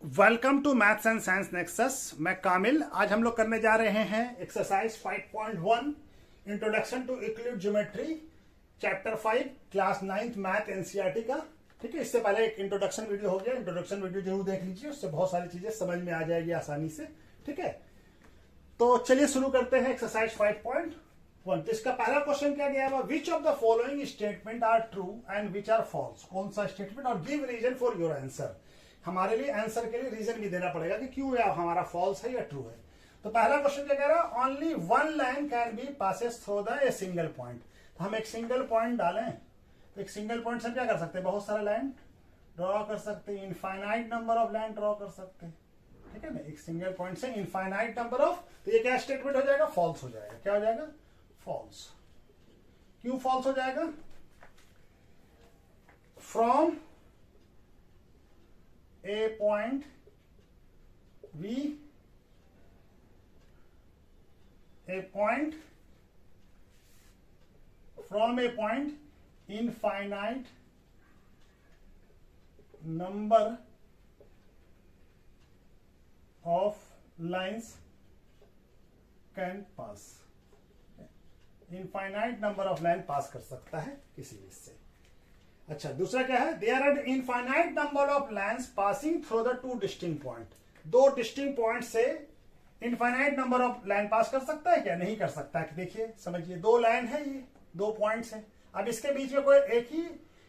Welcome to maths and science nexus. मैं कामिल। आज हम लोग करने जा रहे हैं exercise 5.1 introduction to Euclid geometry chapter 5 class 9th math NCERT का। ठीक है, इससे पहले एक इंट्रोडक्शन वीडियो हो गया। इंट्रोडक्शन वीडियो जरूर देख लीजिए, उससे बहुत सारी चीजें समझ में आ जाएगी आसानी से। ठीक है, तो चलिए शुरू करते हैं एक्सरसाइज 5.1। इसका पहला क्वेश्चन क्या गया है, which of the following statement are true and which are false. कौन सा स्टेटमेंट, और give reason for your answer. हमारे लिए आंसर के लिए रीजन भी देना पड़ेगा कि क्यों या हमारा फॉल्स है या ट्रू है। तो पहला क्वेश्चन क्या कह रहा है, only one line can B passes through the a single point. तो हम एक सिंगल पॉइंट डालें तो एक सिंगल पॉइंट से हम क्या कर सकते हैं, बहुत सारा लाइन ड्रॉ कर सकते हैं, infinite number of line draw कर सकते हैं। ठीक है ना, एक सिंगल पॉइंट से इनफाइनाइट नंबर ऑफ, तो ये क्या स्टेटमेंट हो जाएगा, फॉल्स हो जाएगा। क्या हो जाएगा, फॉल्स। क्यों फॉल्स हो जाएगा, from A point B, a point from a point infinite number of lines can pass। Infinite number of line pass कर सकता है किसी भी से। अच्छा, दूसरा क्या है, there are infinite number of lines passing through the two distinct point. दो डिस्टिंक्ट पॉइंट से infinite number of line pass कर सकता है क्या, नहीं कर सकता है। देखिए समझिए, दो लाइन है, ये दो पॉइंट्स है। अब इसके बीच में कोई एक ही,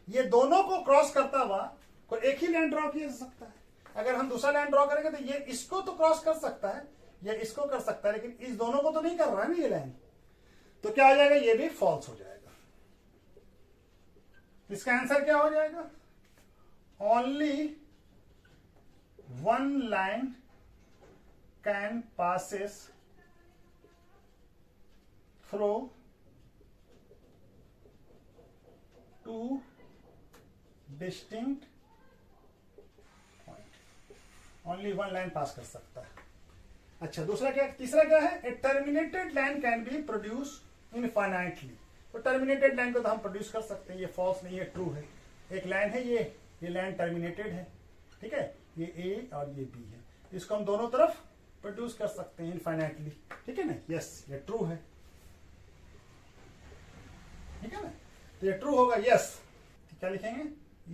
ये दोनों को क्रॉस करता हुआ कोई एक ही लाइन ड्रॉ किया जा सकता है। अगर हम दूसरा लाइन ड्रॉ करेंगे तो ये इसको तो क्रॉस कर सकता है या इसको कर सकता है, लेकिन इस दोनों को तो नहीं कर रहा है ना ये लाइन। तो क्या हो जाएगा, ये भी फॉल्स हो जाएगा। इसका आंसर क्या हो जाएगा, only one line can passes through two distinct point. Only one line pass कर सकता है। अच्छा, दूसरा क्या, तीसरा क्या है, a terminated line can be produce infinitely. तो टर्मिनेटेड लाइन को तो हम प्रोड्यूस कर सकते हैं, ये फॉल्स नहीं है, ट्रू है। एक लाइन है, ये लाइन टर्मिनेटेड है। ठीक है, ये ए और ये बी है, इसको हम दोनों तरफ प्रोड्यूस कर सकते हैं इनफाइनाइटली। ठीक है ना, यस ये ट्रू है। ठीक है ना, तो ये ट्रू होगा, यस। तो क्या लिखेंगे,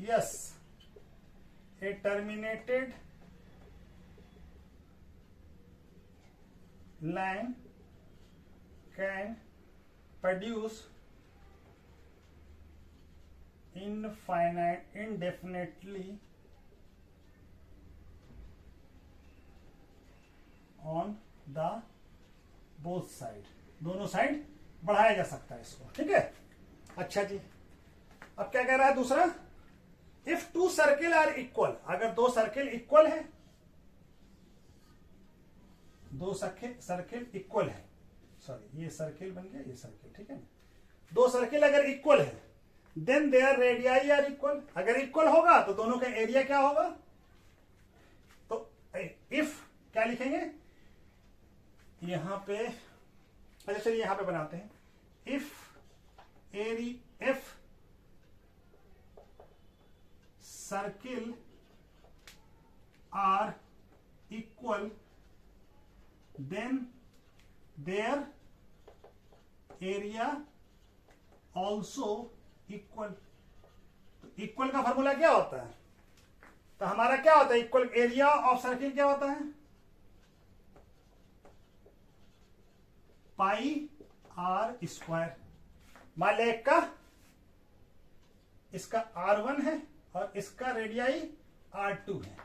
yes A terminated line can produce indefinitely on the both side। दोनों साइड बढ़ाया जा सकता है इसको। ठीक है, अच्छा जी। अब क्या कह रहा है दूसरा, if two circle are equal. अगर दो सर्किल इक्वल है, दो सर्किल इक्वल है, सॉरी ये सर्किल बन गया, ये सर्किल। ठीक है ना, दो सर्किल अगर इक्वल है, then their radii are equal. अगर इक्वल होगा तो दोनों का एरिया क्या होगा, तो इफ क्या लिखेंगे यहां पे, अच्छा चलिए यहां पे बनाते हैं, if circle are equal then their area also equal. तो इक्वल का फॉर्मूला क्या होता है, तो हमारा क्या होता है, इक्वल एरिया ऑफ सर्किल क्या होता है, पाई आर स्क्वायर। मान लिया एक का, इसका R1 है और इसका रेडियाई R2 है,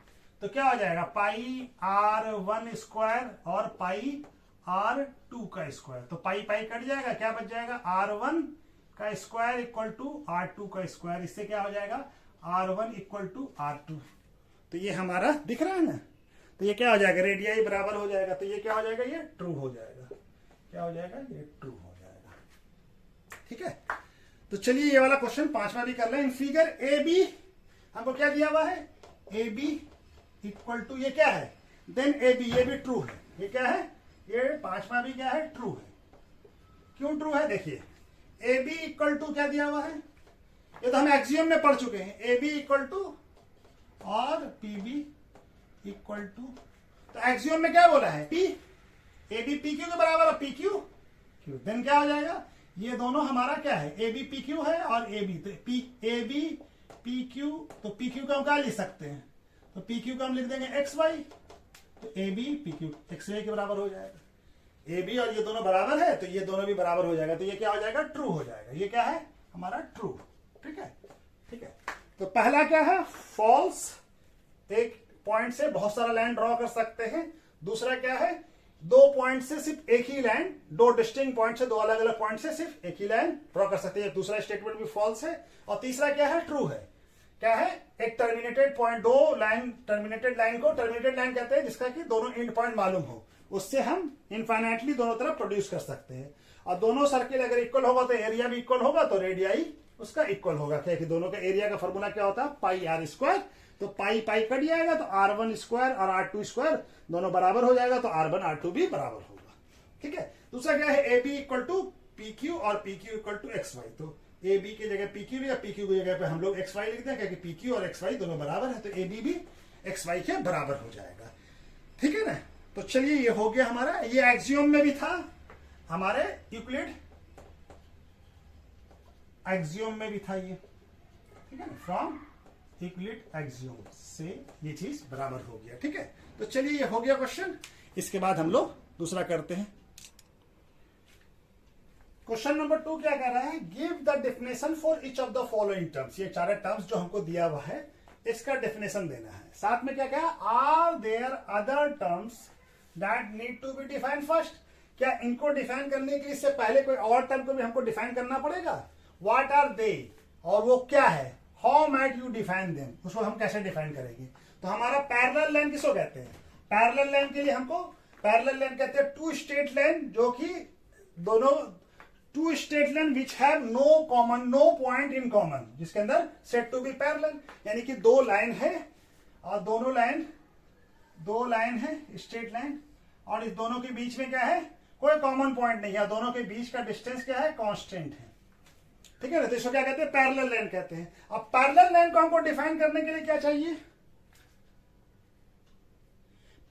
तो क्या हो जाएगा, पाई R1 स्क्वायर और पाई R2 का स्क्वायर। तो पाई पाई कट जाएगा, क्या बच जाएगा, R1 का स्क्वायर इक्वल टू R2 का स्क्वायर। इससे क्या हो जाएगा, R1 इक्वल टू R2। तो ये हमारा दिख रहा है ना, तो ये क्या हो जाएगा, रेडियाई बराबर हो जाएगा। तो ये क्या हो जाएगा, ये ट्रू हो जाएगा। क्या हो जाएगा, ये ट्रू हो जाएगा। ठीक है, तो चलिए ये वाला क्वेश्चन पांचवा भी कर लें। इन फिगर ए बी हमको क्या दिया हुआ है, ए बी इक्वल टू, ये क्या है, देन ए बी, ये भी ट्रू है। ये क्या है, ये पांचवा भी क्या है, ट्रू है। क्यों ट्रू है, देखिए ए बी इक्वल टू क्या दिया हुआ है, ये तो हम एक्सियम में पढ़ चुके हैं, ए बी इक्वल टू और पी बी इक्वल टू, तो एक्सियोम में क्या बोला है, P A B P Q के बराबर है, पी क्यू क्यू, देन क्या हो जाएगा, ये दोनों हमारा क्या है, ए बी पी क्यू है और ए बी, तो P A B P Q, तो पी क्यू का हम क्या लिख सकते हैं, तो पी क्यू का हम लिख देंगे एक्स वाई, तो A B P Q X Y के बराबर हो जाएगा, ए बी और ये दोनों बराबर है तो ये दोनों भी बराबर हो जाएगा, तो ये क्या हो जाएगा, ट्रू हो जाएगा, ये क्या है हमारा ट्रू, ठीक है, ठीक है। तो पहला क्या है, फॉल्स, एक पॉइंट से बहुत सारा लाइन ड्रॉ कर सकते हैं, दूसरा क्या है, दो पॉइंट से सिर्फ एक ही लाइन, दो डिस्टिंक्ट पॉइंट से, दो अलग अलग पॉइंट से सिर्फ एक ही लाइन ड्रॉ कर सकते हैं, दूसरा स्टेटमेंट भी फॉल्स है, और तीसरा क्या है, ट्रू है, क्या है, एक टर्मिनेटेड पॉइंट, दो लाइन, टर्मिनेटेड लाइन को टर्मिनेटेड लाइन कहते हैं जिसका कि दोनों एंड पॉइंट मालूम हो, उससे हम इनफाइनाइटली दोनों तरफ प्रोड्यूस कर सकते हैं, और दोनों सर्किल अगर इक्वल होगा तो एरिया भी इक्वल होगा, तो रेडियाई उसका इक्वल होगा, क्योंकि दोनों का एरिया का फॉर्मूला क्या होता है, पाई आर स्क्वायर, तो पाई पाई कट जाएगा तो R1 स्क्वायर और R2 स्क्वायर दोनों बराबर हो जाएगा, तो R1 R2 भी बराबर होगा, ठीक है। दूसरा क्या है, A B equal to P Q और P Q equal to X Y, तो ए बी की जगह पी क्यू या पी क्यू की जगह पे हम लोग एक्स वाई लिखते हैं, क्योंकि पी क्यू और एक्स वाई दोनों बराबर है, तो ए बी भी एक्स वाई के बराबर हो जाएगा, ठीक है ना। तो चलिए ये हो गया हमारा, ये एक्सियोम में भी था हमारे, यूक्लिड एक्सियोम में भी था ये, ठीक है ना, फ्रॉम यूक्लिड एक्सियोम से ये चीज बराबर हो गया, ठीक है। तो चलिए ये हो गया क्वेश्चन, इसके बाद हम लोग दूसरा करते हैं। क्वेश्चन नंबर 2 क्या कह रहा है, give the definition for each of the following terms, ये चार टर्म्स जो हमको दिया हुआ है इसका डेफिनेशन देना है, साथ में क्या कहा, are there other terms that need to be define first, क्या इनको डिफाइन करने के लिए इससे पहले कोई और टर्म को भी हमको डिफाइन करना पड़ेगा, व्हाट आर दे, और वो क्या है, how might you define them, उसको हम कैसे डिफाइन करेंगे। तो हमारा पैरेलल लाइन किसको कहते हैं, पैरेलल लाइन के लिए हमको पैरेलल लाइन कहते हैं टू स्ट्रेट लाइन, जो कि दोनों two straight line which have no common, no point in common, जिसके अंदर सेट टू बी पैरेलल, यानी कि दो लाइन है और दोनों लाइन, दो लाइन है स्ट्रेट लाइन, और इस दोनों के बीच में क्या है, कोई कॉमन पॉइंट नहीं है, दोनों के बीच का डिस्टेंस क्या है, कांस्टेंट है, ठीक है ना। तो इसको क्या कहते हैं, पैरेलल लाइन कहते हैं। अब पैरेलल लाइन को हमको डिफाइन करने के लिए क्या चाहिए,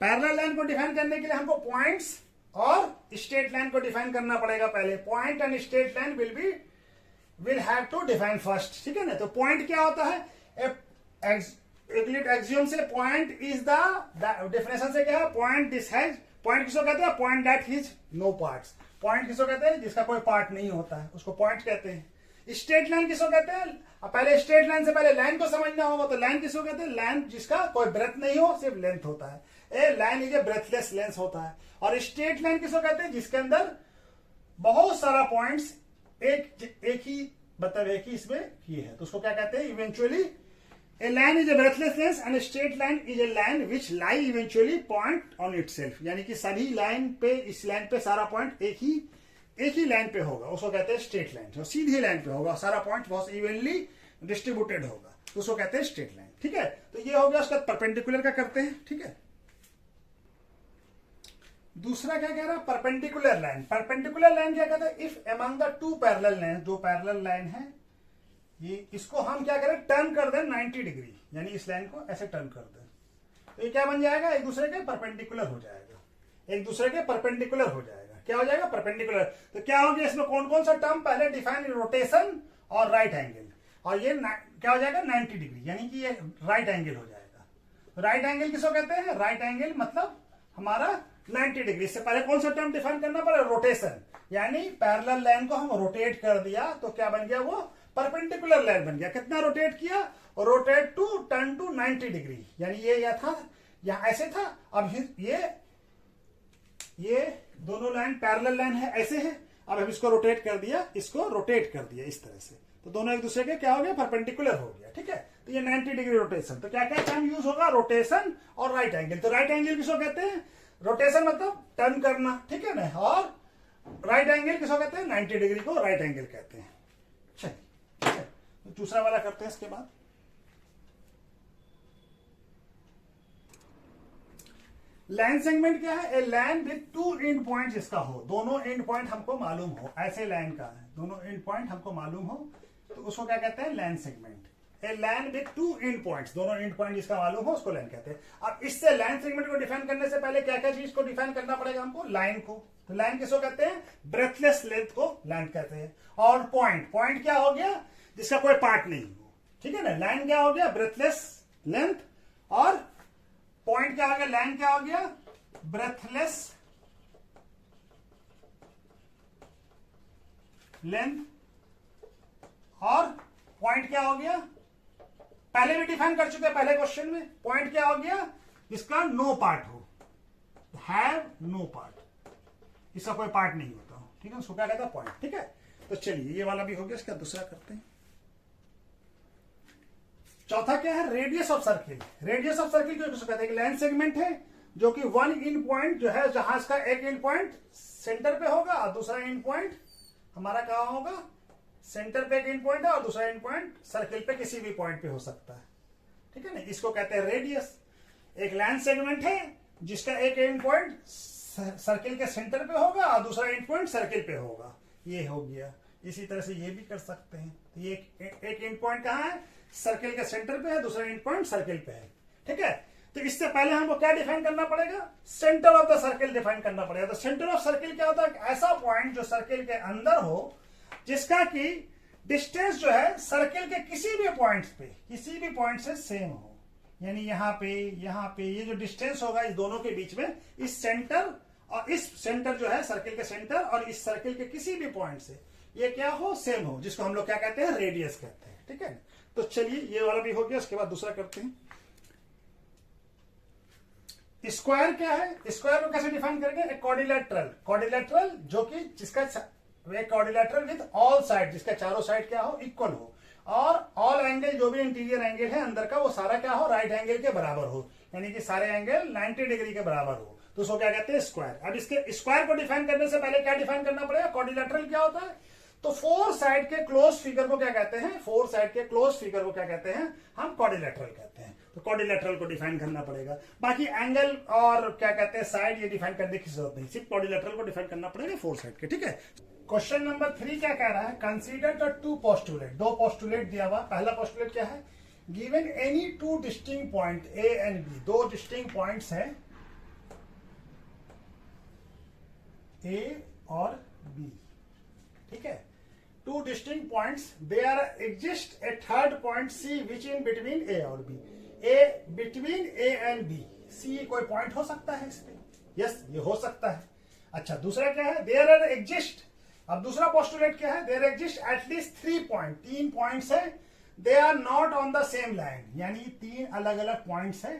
पैरेलल लाइन को डिफाइन करने के लिए हमको पॉइंट्स और स्ट्रेट लाइन को डिफाइन करना पड़ेगा पहले, point and straight line will have to define first, ठीक है ना। तो पॉइंट क्या होता है, यूक्लिड एक्सियोम से पॉइंट इज द, डेफिनेशन से क्या है, पॉइंट दिस हैज, पॉइंट किसको कहते हैं, point that has no parts, point किसको कहते हैं, जिसका कोई पार्ट नहीं होता है उसको पॉइंट कहते हैं। स्ट्रेट लाइन किसको कहते हैं, अब पहले स्ट्रेट लाइन से पहले लाइन को समझना होगा, तो लाइन किसको कहते हैं, लाइन जिसका कोई ब्रेथ नहीं हो, सिर्फ लेंथ होता है, a line is a breathless length होता है। और स्ट्रेट लाइन किसको कहते हैं, जिसके अंदर बहुत सारा पॉइंट्स एक ही मतलब एक ही इसमें ये है, तो उसको क्या कहते हैं, eventually A line is a breathless lens and a straight line is a line which lie eventually point on itself, यानी कि सभी लाइन पे, इस लाइन पे सारा पॉइंट एक ही लाइन पे होगा, उसको कहते हैं स्ट्रेट लाइन, तो सीधी लाइन पे होगा, सारा पॉइंट बहुत इवनली डिस्ट्रीब्यूटेड होगा, तो उसको कहते हैं स्ट्रेट लाइन, ठीक है। तो ये हो गया, उसका परपेंडिकुलर का करते हैं, ठीक है। दूसरा क्या कह रहा है, परपेंडिकुलर लाइन, परपेंडिकुलर लाइन क्या कहता है, if among the two parallel line, दो पैरेलल लाइन है, ये इसको हम क्या करें, टर्न कर दें 90 डिग्री, यानी इस लाइन को ऐसे टर्न कर दें, तो ये क्या बन जाएगा, एक दूसरे के परपेंडिकुलर हो जाएगा, एक दूसरे के परपेंडिकुलर हो जाएगा, क्या हो जाएगा, परपेंडिकुलर। तो क्या हो गया, इसमें कौन कौन सा टर्म, पहले डिफाइन रोटेशन और राइट एंगल, और ये क्या हो जाएगा 90 डिग्री, यानी कि ये राइट एंगल हो जाएगा। राइट एंगल किसको कहते हैं, राइट एंगल मतलब हमारा 90 डिग्री। इससे पहले कौन सा टर्म डिफाइन करना पड़ेगा, रोटेशन, यानी पैरेलल लाइन को हम रोटेट कर दिया तो क्या बन गया, वो परपेंडिकुलर लाइन बन गया। कितना रोटेट किया, rotate to turn to 90 degree, यानी ये या था या ऐसे था, अब ये दोनों लाइन पैरेलल लाइन है, ऐसे है, अब हम इसको रोटेट कर दिया, इसको रोटेट कर दिया इस तरह से, तो दोनों एक दूसरे के क्या हो गया, परपेंडिकुलर हो गया, ठीक है। तो ये 90 डिग्री रोटेशन, तो क्या क्या टर्म यूज होगा, रोटेशन और राइट एंगल। तो राइट एंगल किसको कहते हैं, रोटेशन मतलब टर्न करना, ठीक है ना, और राइट एंगल किसको कहते हैं, 90 डिग्री को राइट एंगल कहते हैं। चलिए तो दूसरा वाला करते हैं इसके बाद। लाइन सेगमेंट क्या है, a line with two end point जिसका हो, दोनों एंड पॉइंट हमको मालूम हो, ऐसे लाइन का है, दोनों एंड पॉइंट हमको मालूम हो, तो उसको क्या कहते हैं, line segment. A line with to and points, दोनों एंड पॉइंट जिसका मालूम हो उसको लाइन कहते हैं। अब इससे लाइन सेगमेंट को डिफाइन करने से पहले क्या क्या चीज को डिफाइन करना पड़ेगा हमको? लाइन को। तो लाइन किसको कहते हैं? ब्रेथलेस लेंथ को लाइन कहते हैं। और पॉइंट, पॉइंट क्या हो गया? जिसका कोई पार्ट नहीं हो, ठीक है ना। लाइन क्या हो गया? Breathless length. और पॉइंट क्या हो गया? लाइन क्या हो गया? Breathless length. और पॉइंट क्या हो गया? पहले भी डिफाइन कर चुके हैं पहले क्वेश्चन में। पॉइंट क्या हो गया? इसका नो पार्ट हो, हैव नो पार्ट, इसका कोई पार्ट नहीं होता हो, ठीक है, उसको क्या कहता है? पॉइंट। ठीक है, तो चलिए ये वाला भी हो गया। इसका दूसरा करते हैं। चौथा क्या है? Radius of circle. Radius of circle क्यों कहते हैं? लाइन सेगमेंट है जो कि वन इन पॉइंट जो है, जहां इसका एक इन पॉइंट सेंटर पे होगा और दूसरा इन पॉइंट हमारा कहां होगा? सेंटर पे एक एंड पॉइंट है और दूसरा एंड पॉइंट सर्किल पे किसी भी पॉइंट पे हो सकता है, ठीक है ना। इसको कहते हैं रेडियस। एक लाइन सेगमेंट है जिसका एक एंड पॉइंट सर्किल के सेंटर पे होगा और दूसरा एंड पॉइंट सर्किल पे होगा, ये हो गया। इसी तरह से ये भी कर सकते हैं। तो ये एक एंड पॉइंट कहां है? सर्किल के सेंटर पे है, दूसरा एंड पॉइंट सर्किल पे है, ठीक है। तो इससे पहले हमको क्या डिफाइन करना पड़ेगा? Centre of the circle define करना पड़ेगा। तो सेंटर ऑफ सर्किल क्या होता है? ऐसा पॉइंट जो सर्किल के अंदर हो, जिसका की डिस्टेंस जो है सर्किल के किसी भी पॉइंट पे, किसी भी पॉइंट से सेम हो। यानी यहाँ पे ये जो डिस्टेंस होगा इस दोनों के बीच में, इस सेंटर और इस सेंटर जो है सर्किल के सेंटर और इस सर्किल के किसी भी पॉइंट से ये क्या हो? सेम हो, जिसको हम लोग क्या कहते हैं? रेडियस कहते हैं, ठीक है। तो चलिए ये वाला भी हो गया। उसके बाद दूसरा करते हैं। स्क्वायर क्या है? स्क्वायर को कैसे डिफाइन करेंगे? क्वाड्रिलेटरल। क्वाड्रिलेटरल जो कि जिसका क्वाड्रिलेटरल विद ऑल साइड, जिसका चारों साइड क्या हो? इक्वल हो। और ऑल एंगल जो भी इंटीरियर एंगल है अंदर का, वो सारा क्या हो? राइट एंगल के बराबर हो, यानी कि सारे एंगल 90 डिग्री के बराबर हो। तो उसको क्या कहते हैं? स्क्वायर। अब इसके स्क्वायर को डिफाइन करने से पहले क्या डिफाइन करना पड़ेगा? क्वाड्रिलेटरल क्या होता है? तो फोर साइड के क्लोज फिगर को क्या कहते हैं? फोर साइड के क्लोज फिगर को क्या कहते हैं? हम क्वाड्रिलेटरल कहते हैं। तो क्वाड्रिलेटरल को डिफाइन करना पड़ेगा। बाकी एंगल और क्या कहते हैं साइड, ये डिफाइन करने की जरूरत नहीं, सिर्फ क्वाड्रिलेटरल को डिफाइन करना पड़ेगा फोर साइड के, ठीक है। क्वेश्चन नंबर 3 क्या कह रहा है? Consider the two postulate. दो पोस्टुलेट दिया हुआ। पहला पोस्टुलेट क्या है? Given any two distinct point A and B. दो डिस्टिंक्ट पॉइंट्स हैं ए और बी, ठीक है। Two distinct points, there exist a third point C which in between A और B. A between A and B, C कोई point हो सकता है इस पे? यस, ये हो सकता है। अच्छा, दूसरा क्या है? There are exist. अब दूसरा पोस्टुलेट क्या है? There exist at least 3 point, 3 points है। They are not on the same line, यानी 3 अलग अलग पॉइंट्स है।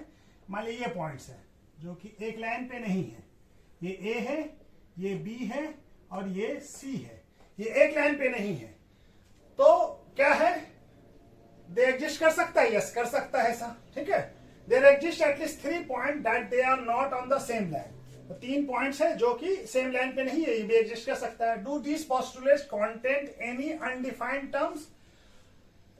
मान लीजिए ये पॉइंट्स है जो कि एक लाइन पे नहीं है। ये ए है, ये बी है और ये सी है। ये एक लाइन पे नहीं है, तो क्या है? दे एग्जिस्ट कर सकता है? यस, कर सकता है ऐसा, ठीक है। There exist at least 3 point that they are not on the same line. तो 3 पॉइंट्स है जो कि सेम लाइन पे नहीं है, ये भी एग्जिस्ट कर सकता है। Do this postulates content any undefined terms?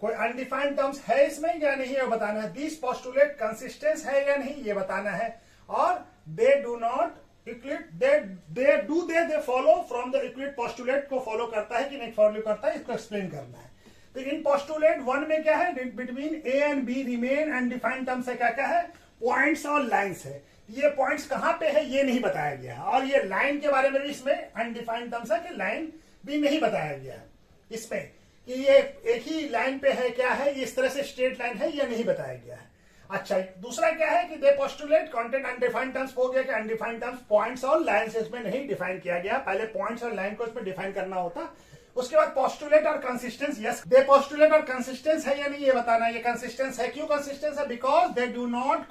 कोई अनडिफाइंड टर्म्स है इसमें या नहीं, ये बताना है। दिस पोस्टुलेट कंसिस्टेंस है या नहीं, ये बताना है। और they do not Euclid, they follow from the Euclid postulate को फॉलो करता है कि नहीं फॉलो करता है, इसको एक्सप्लेन करना है। तो इन पोस्टुलेट 1 में क्या है? Between A and be remain undefined terms है। क्या क्या है? पॉइंट्स और लाइन्स है। ये पॉइंट्स कहां पे है ये नहीं बताया गया है। और ये लाइन के बारे में भी इसमें अनडिफाइंड टर्म्स है कि लाइन भी नहीं बताया गया है इसमें, कि ये एक ही लाइन पे है, क्या है, इस तरह से स्ट्रेट लाइन है, ये नहीं बताया गया है। अच्छा, दूसरा क्या है कि दे पोस्टुलेट कंटेंट अनडिफाइंड टर्म्स। हो गया कि अनडिफाइंड टर्म्स पॉइंट्स और लाइन्स इसमें नहीं डिफाइन किया गया। पहले पॉइंट्स और लाइन को इसमें डिफाइन करना होता। उसके बाद पोस्टुलेट और कंसिस्टेंस। यस, दे पोस्टुलेट और कंसिस्टेंस है या नहीं, ये बताना है। ये कंसिस्टेंस है। क्यों कंसिस्टेंस है? Because they do not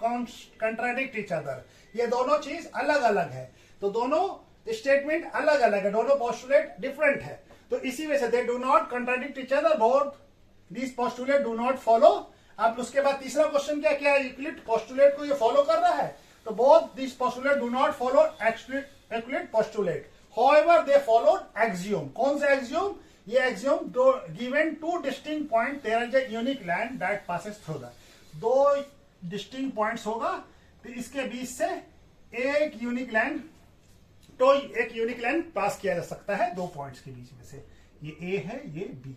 contradict each other. ये दोनों चीज अलग अलग है, तो दोनों स्टेटमेंट अलग अलग है, दोनों पोस्टुलेट डिफरेंट है। तो इसी वजह से they do not contradict each other, both this postulate do not follow. अब उसके बाद तीसरा क्वेश्चन क्या है? यूक्लिड पोस्टुलेट को ये फॉलो कर रहा है, तो both this postulate do not follow Euclid postulate. However, they followed axiom. कौन सा axiom? ये axiom given two distinct point, there is a unique line that passes through the. दो distinct points होगा, तो इसके बीच से एक यूनिक लाइन, तो एक यूनिक लाइन पास किया जा सकता है दो पॉइंट्स के बीच में से। ये ए है, ये बी,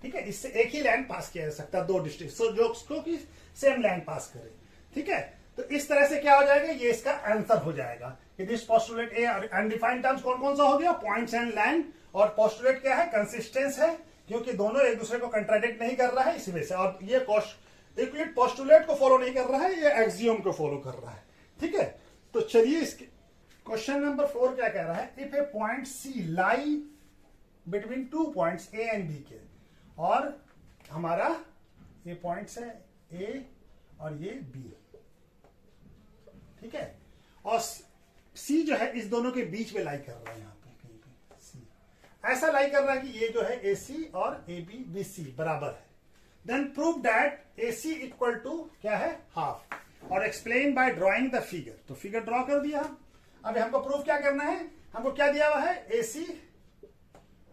ठीक है, इससे एक ही लाइन पास किया जा सकता है, दो डिस्टेंस जो उसको की सेम लाइन पास करे। ठीक है, तो इस तरह से क्या हो जाएगा, ये इसका आंसर हो जाएगा। This postulate A undefined terms कौन कौन सा हो गया, पॉइंट्स एंड लाइन, और पोस्टुलेट क्या है, कंसिस्टेंस है, क्योंकि दोनों एक दूसरे को कंट्राडिक्ट नहीं कर रहा है इसी वजह से। और ये यूक्लिड पोस्टुलेट को फॉलो नहीं कर रहा है, ये एक्सियम को फॉलो कर रहा है। ठीक है, तो चलिए इसके क्वेश्चन नंबर 4 क्या कह रहा है, if a point C lie between 2 points A and B के, और हमारा ये पॉइंट्स है ए और ये बी। ठीक है, और सी जो है इस दोनों के बीच में लाई कर रहा है, यहाँ पे कहीं पे सी ऐसा लाई कर रहा है कि ये जो है ए सी और ए बी बी सी बराबर है। Then prove that A C equal to क्या है, हाफ, और explain by drawing the figure. तो फिगर ड्रॉ कर दिया हम। अब हमको प्रूफ क्या करना है, हमको क्या दिया हुआ है, A C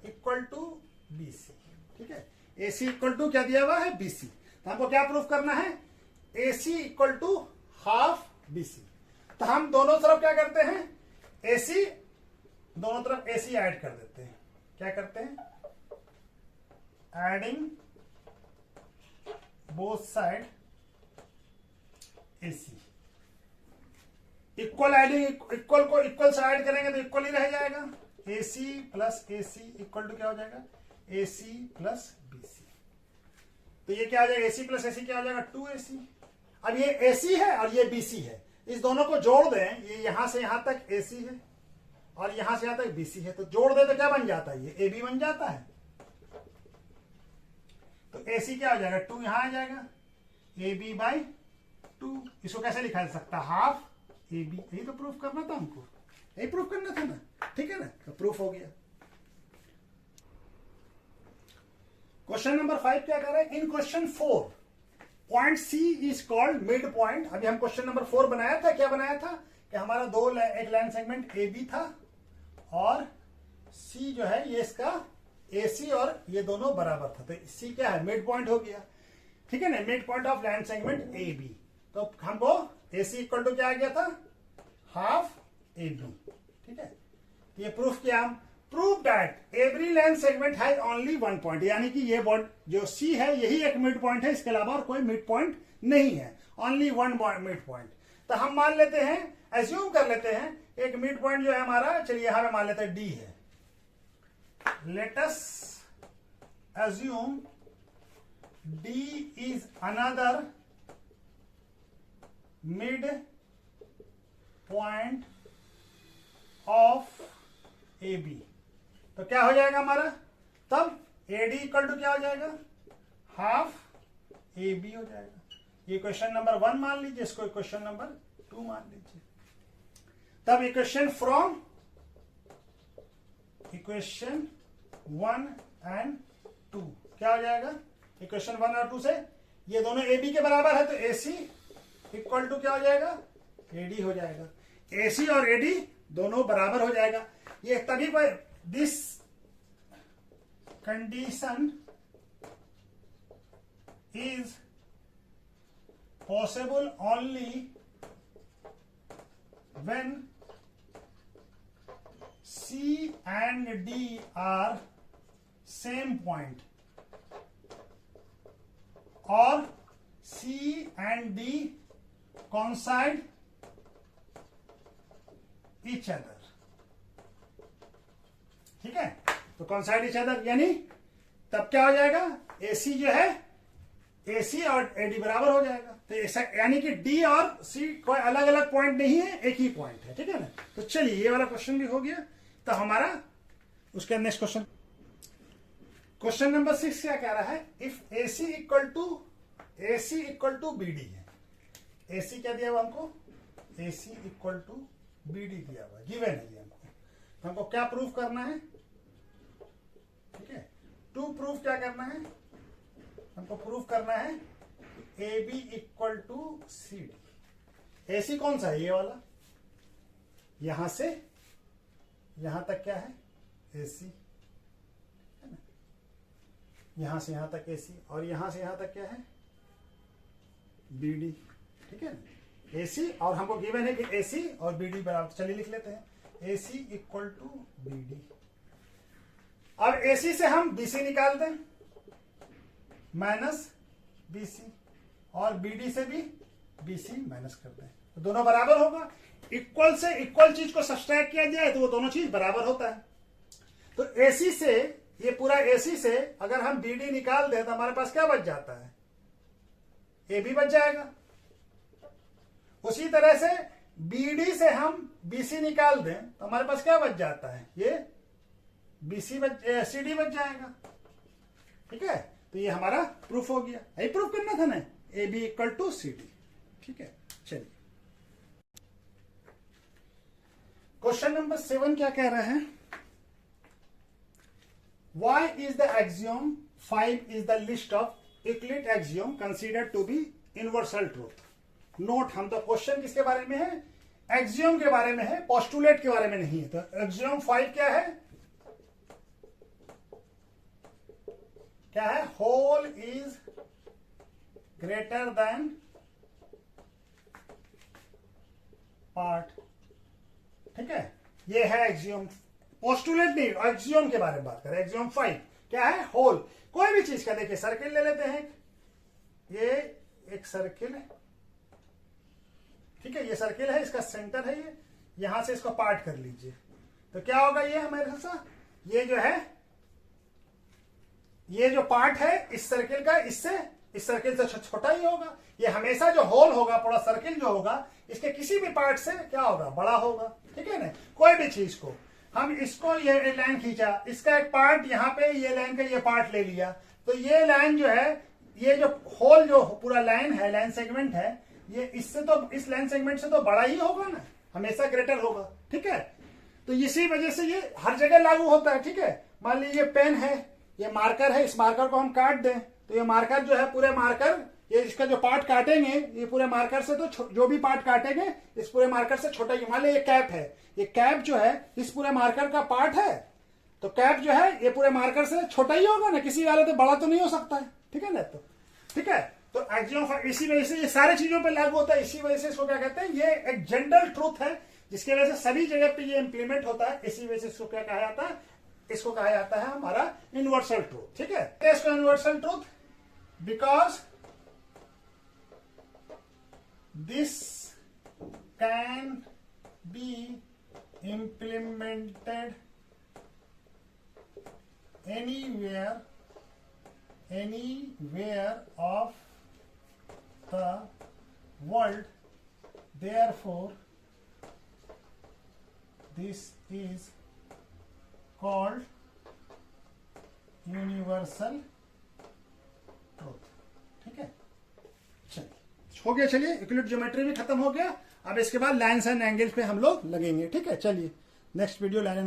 equal to B C. ठीक है, ए सी इक्वल टू क्या दिया हुआ है, बी सी। तो हमको क्या प्रूफ करना है, A C equal to half B C. तो हम दोनों तरफ क्या करते हैं, ए सी, दोनों तरफ ए सी ऐड कर देते हैं। क्या करते हैं, adding both side A C. Equal adding, equal को इक्वल से ऐड करेंगे तो इक्वल ही रह जाएगा। A C plus A C equal to क्या हो जाएगा, A C plus B C. तो ये क्या हो जाएगा, ए सी प्लस ए सी क्या हो जाएगा, 2AC। अब ये ए सी है और ये बी सी है, इस दोनों को जोड़ दें, ये यहां से यहां तक ए सी है और यहां से यहां तक बी सी है, तो जोड़ दे तो क्या बन जाता है, ये ए बी बन जाता है। तो ए सी क्या हो जाएगा, 2 यहां आ जाएगा, ए बी बाई 2। इसको कैसे लिखा जा सकता है, हाफ ए बी। यही तो प्रूफ करना था हमको, यही प्रूफ करना था ना। ठीक है ना, तो प्रूफ हो गया। क्वेश्चन नंबर 5 क्या कर रहे हैं, in question 4 point C is called mid point. अभी हम क्वेश्चन नंबर 4 बनाया था, क्या बनाया था कि हमारा एक लाइन सेगमेंट ए बी था और सी जो है ये इसका ए सी और ये दोनों बराबर था, तो सी क्या है, मिड पॉइंट हो गया। ठीक है ना, mid point of line segment A B. तो हमको ए सी इक्वल टू क्या आ गया था, हाफ ए बी। ठीक है, ये प्रूफ किया हम। Prove that every line segment has only 1 point, यानी कि ये जो सी है यही एक मिड पॉइंट है, इसके अलावा और कोई मिड पॉइंट नहीं है, ओनली 1 मिड पॉइंट। तो हम मान लेते हैं, एज्यूम कर लेते हैं, एक मिड पॉइंट जो है हमारा, चलिए यहां पे मान लेते हैं डी है। Let us assume D is another mid point of A B. तो क्या हो जाएगा हमारा, तब ए डी इक्वल टू क्या हो जाएगा, हाफ ए बी हो जाएगा। ये क्वेश्चन नंबर 1 मान लीजिए, इसको क्वेश्चन नंबर 2 मान लीजिए। तब इक्वेशन फ्रॉम इक्वेशन 1 एंड 2 क्या हो जाएगा, इक्वेशन 1 और 2 से ये दोनों ए बी के बराबर है, तो ए सी इक्वल टू क्या हो जाएगा, ए डी हो जाएगा। ए सी और ए डी दोनों बराबर हो जाएगा। ये तभी पर this condition is possible only when C and D are same point or C and D coincide each other। ठीक है, तो coincide each other यानी तब क्या हो जाएगा, AC जो है AC और AD बराबर हो जाएगा। तो ऐसा यानी कि D और C कोई अलग अलग पॉइंट नहीं है, एक ही पॉइंट है। ठीक है ना, तो चलिए ये वाला क्वेश्चन भी हो गया। तो हमारा उसके नेक्स्ट क्वेश्चन नंबर 6 क्या कह रहा है, if AC equal to BD है। AC क्या दिया हुआ हमको, AC इक्वल टू BD दिया हुआ, गिवन है ये हमको। तो हमको क्या प्रूफ करना है, ठीक है, टू प्रूफ क्या करना है, हमको प्रूफ करना है AB equal to CD। AC कौन सा है, ये वाला, यहां से यहां तक क्या है AC, है ना, यहां से यहां तक AC और यहां से यहां तक क्या है BD। ठीक है, AC और हमको गिवन है कि AC और BD बराबर, चलिए लिख लेते हैं AC इक्वल टू BD। अब AC से हम BC निकाल दें, माइनस BC और BD से भी BC माइनस कर दें तो दोनों बराबर होगा। इक्वल से इक्वल चीज को सब्सट्रैक्ट किया जाए तो वो दोनों चीज बराबर होता है। तो AC से, ये पूरा AC से अगर हम BD निकाल दें तो हमारे पास क्या बच जाता है, AB बच जाएगा। उसी तरह से BD से हम BC निकाल दें तो हमारे पास क्या बच जाता है, ये CD बच जाएगा। ठीक है, तो ये हमारा प्रूफ हो गया। यही प्रूफ करना था ना, AB इक्वल टू CD। ठीक है, चलिए क्वेश्चन नंबर 7 क्या कह रहे हैं, Why is the axiom 5 is the list of Euclid axiom considered to be universal truth? Note, हम तो क्वेश्चन किसके बारे में है, एक्सियम के बारे में है, पोस्टुलेट के बारे में नहीं है। तो एक्सियम 5 क्या है, क्या है, whole is greater than part. ठीक है, ये है एक्सियम, पोस्टुलेट नहीं, एक्सियम के बारे में बात करें। एक्सियम 5 क्या है, होल, कोई भी चीज का, देखिए सर्किल ले लेते हैं, ये एक सर्किल है। ठीक है, ये सर्किल है, इसका सेंटर है, ये यहां से इसको पार्ट कर लीजिए तो क्या होगा, ये हमारे साथ ये जो है, ये जो पार्ट है इस सर्किल का, इससे इस सर्किल से छोटा ही होगा। ये हमेशा जो होल होगा, पूरा सर्किल जो होगा, इसके किसी भी पार्ट से क्या होगा, बड़ा होगा। ठीक है ना, कोई भी चीज को हम इसको, ये लाइन खींचा, इसका एक पार्ट यहाँ पे, ये लाइन का ये पार्ट ले लिया, तो ये लाइन जो है, ये जो होल जो पूरा लाइन है, लाइन सेगमेंट है, ये इससे तो, इस लाइन सेगमेंट से तो बड़ा ही होगा ना, हमेशा ग्रेटर होगा। ठीक है, तो इसी वजह से ये हर जगह लागू होता है। ठीक है, मान लीजिए पेन है, ये मार्कर है, इस मार्कर को हम काट दें तो ये मार्कर जो है, पूरे मार्कर, ये इसका जो पार्ट काटेंगे, ये पूरे मार्कर से तो जो भी पार्ट काटेंगे इस पूरे मार्कर से छोटा ही। मान लीजिए ये कैप है, ये कैप जो है इस पूरे मार्कर का पार्ट है, तो कैप जो है ये पूरे मार्कर से छोटा ही होगा ना, किसी वाले तो बड़ा तो नहीं हो सकता है। ठीक है ना, तो ठीक है, तो एक्सियम इसी वजह से ये सारी चीजों पे लागू होता है। इसी वजह से इसको क्या कहते हैं, ये एक जनरल ट्रूथ है जिसकी वजह से सभी जगह पे ये इंप्लीमेंट होता है। इसी वजह से इसको क्या कहा जाता है, इसको कहा जाता है हमारा यूनिवर्सल ट्रूथ। ठीक है, इसको universal truth because this can be implemented anywhere of the world, therefore this is called universal truth। ठीक है, चलिए हो गया। चलिए यूक्लिड ज्योमेट्री भी खत्म हो गया। अब इसके बाद लाइन्स एंड एंगल्स पे हम लोग लगेंगे। ठीक है, चलिए नेक्स्ट वीडियो लाइन